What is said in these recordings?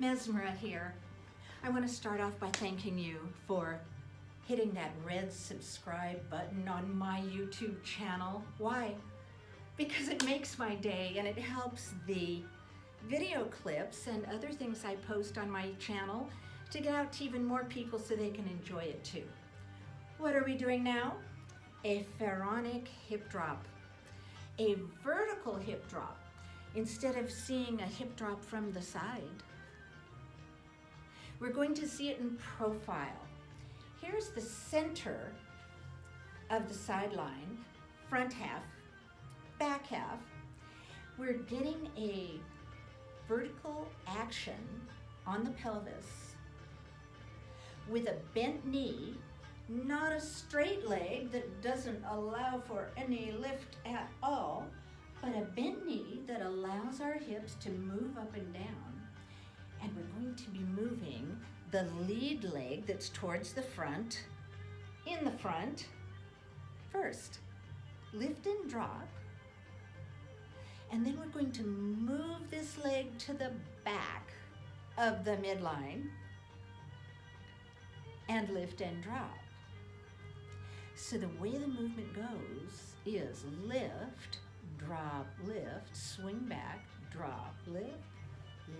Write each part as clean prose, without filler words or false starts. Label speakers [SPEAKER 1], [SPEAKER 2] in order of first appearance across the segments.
[SPEAKER 1] Mesmera here. I want to start off by thanking you for hitting that red subscribe button on my YouTube channel. Why? Because it makes my day and it helps the video clips and other things I post on my channel to get out to even more people so they can enjoy it too. What are we doing now? A Pharaonic hip drop, a vertical hip drop, instead of seeing a hip drop from the side. We're going to see it in profile. Here's the center of the sideline, front half, back half. We're getting a vertical action on the pelvis with a bent knee, not a straight leg that doesn't allow for any lift at all, but a bent knee that allows our hips to move up and down. And we're going to be moving the lead leg that's towards the front, in the front, first. Lift and drop. And then we're going to move this leg to the back of the midline and lift and drop. So the way the movement goes is lift, drop, lift, swing back, drop, lift,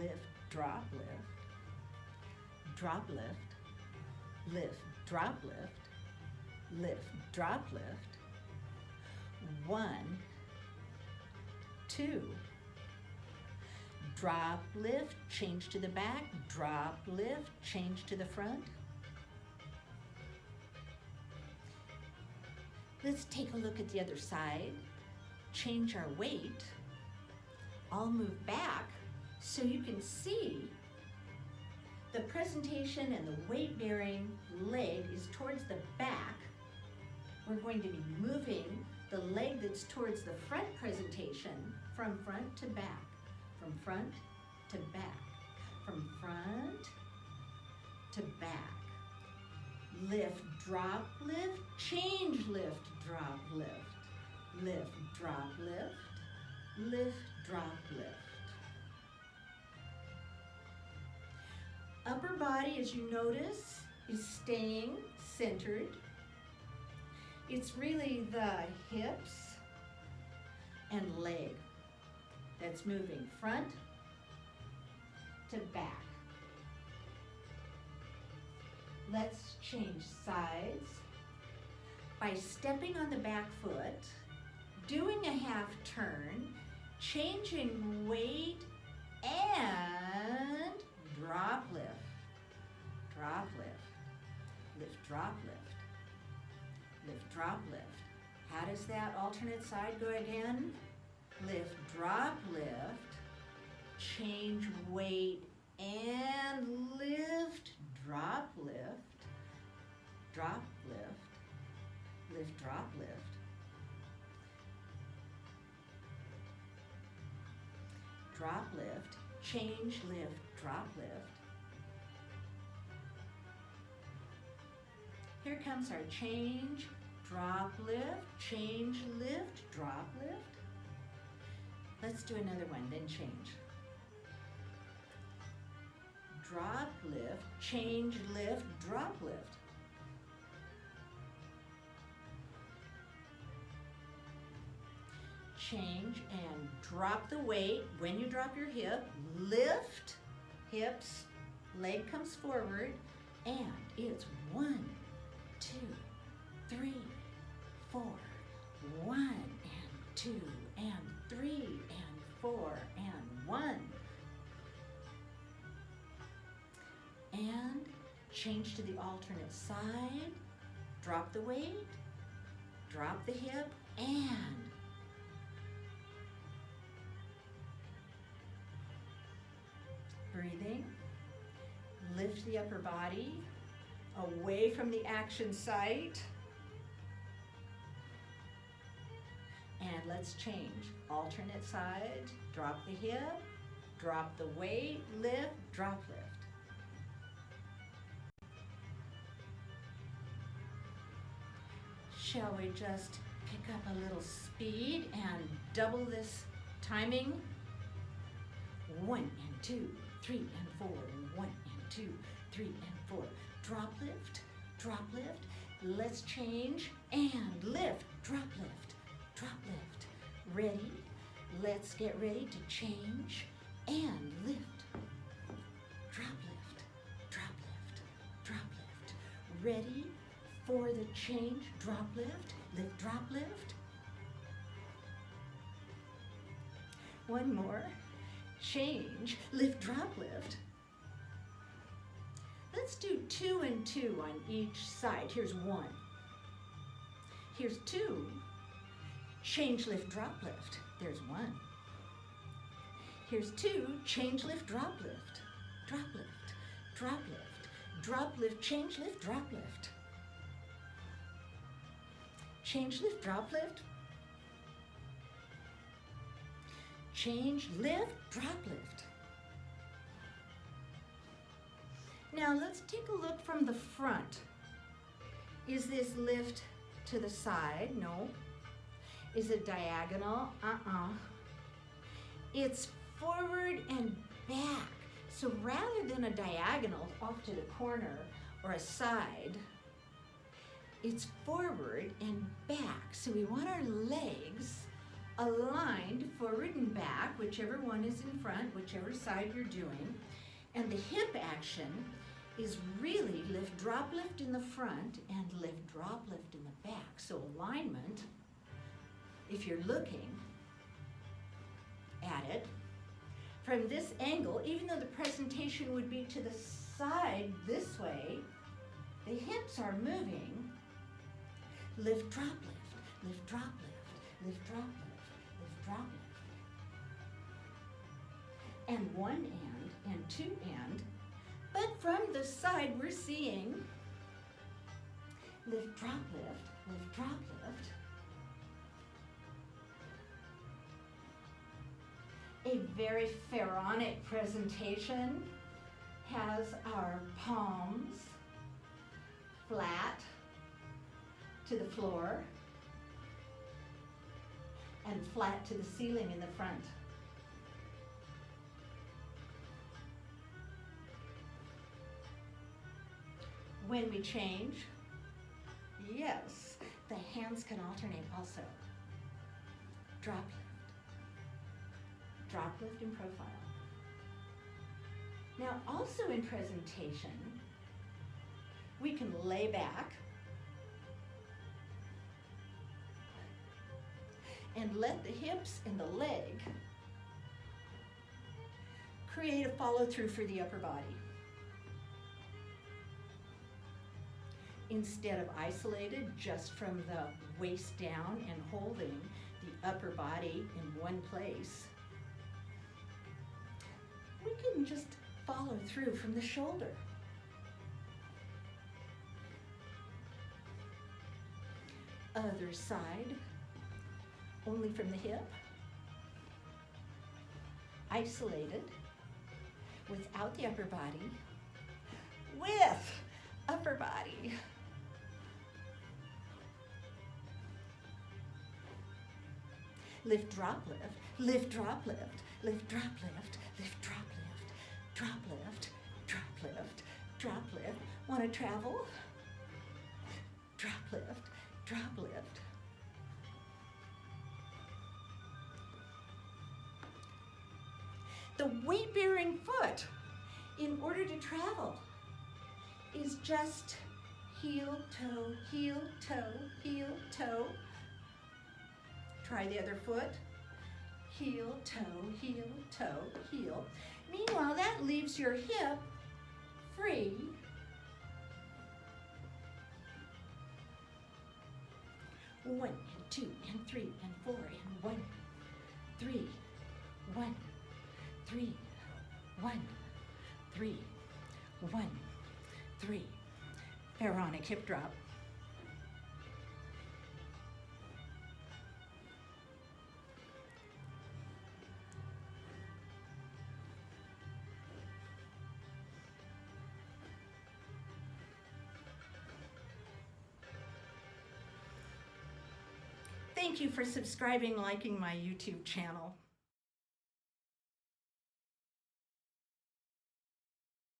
[SPEAKER 1] lift, drop, lift, drop, lift, lift, drop, lift, lift, drop, lift. 1, 2, drop, lift, change to the back, drop, lift, change to the front. Let's take a look at the other side, change our weight. I'll move back so you can see the presentation and the weight-bearing leg is towards the back. We're going to be moving the leg that's towards the front presentation from front to back, from front to back, from front to back. Lift, drop, lift, change, lift, drop, lift, lift, drop, lift, lift, drop, lift. Upper body, as you notice, is staying centered. It's really the hips and leg that's moving front to back. Let's change sides by stepping on the back foot, doing a half turn, changing weight, and drop, lift, drop, lift, lift, drop, lift, lift, drop, lift. How does that alternate side go again? Lift, drop, lift, change weight, and lift, drop, lift, drop, lift, lift, drop, lift. Drop, lift, change, lift, drop, lift. Here comes our change, drop, lift, change, lift, drop, lift. Let's do another one, then change. Drop, lift, change, lift, drop, lift. Change and drop the weight. When you drop your hip, lift, hips, leg comes forward, and it's 1, 2, 3, 4. 1 and 2 and 3 and 4 and 1. And change to the alternate side, drop the weight, drop the hip, and breathing, lift the upper body away from the action site, and let's change. Alternate side, drop the hip, drop the weight, lift, drop, lift. Shall we just pick up a little speed and double this timing? 1 and 2. 3 and 4, and 1 and 2, 3 and 4. Drop lift, drop lift. Let's change and lift, drop lift, drop lift. Ready? Let's get ready to change and lift. Drop lift, drop lift, drop lift. Ready for the change, drop lift, drop lift. One more. Change, lift, drop lift. Let's do 2 and 2 on each side. Here's 1. Here's 2. Change, lift, drop lift. There's 1. Here's 2. Change, lift, drop lift. Drop lift, drop lift, drop lift, change, lift, drop lift. Change, lift, drop lift. Change, lift, drop lift. Now let's take a look from the front. Is this lift to the side? No. Is it diagonal? It's forward and back. So rather than a diagonal off to the corner or a side, it's forward and back. So we want our legs aligned forward and back, whichever one is in front, whichever side you're doing. And the hip action is really lift, drop, lift in the front and lift, drop, lift in the back. So alignment, if you're looking at it, from this angle, even though the presentation would be to the side this way, the hips are moving. Lift, drop, lift, lift, drop, lift, lift, drop, lift, lift, drop, lift. And 1 and 2 and. But from the side, we're seeing lift, drop, lift, drop, lift. A very Pharaonic presentation has our palms flat to the floor and flat to the ceiling in the front. When we change, yes, the hands can alternate also. Drop lift. Drop lift in profile. Now also in presentation, we can lay back and let the hips and the leg create a follow through for the upper body. Instead of isolated just from the waist down and holding the upper body in one place, we can just follow through from the shoulder. Other side, only from the hip, isolated, without the upper body, with upper body. Lift, drop, lift, lift, drop, lift, lift, drop, lift, lift, drop, lift, drop, lift, drop, lift, drop, lift. Want to travel? Drop, lift, drop, lift. The weight-bearing foot, in order to travel, is just heel, toe, heel, toe, heel, toe. Try the other foot. Heel, toe, heel, toe, heel. Meanwhile, that leaves your hip free. One and 2 and 3 and 4 and 1, 3, 1, 3, 1, 3, 1, 3. Pharaonic hip drop. Thank you for subscribing, liking my YouTube channel.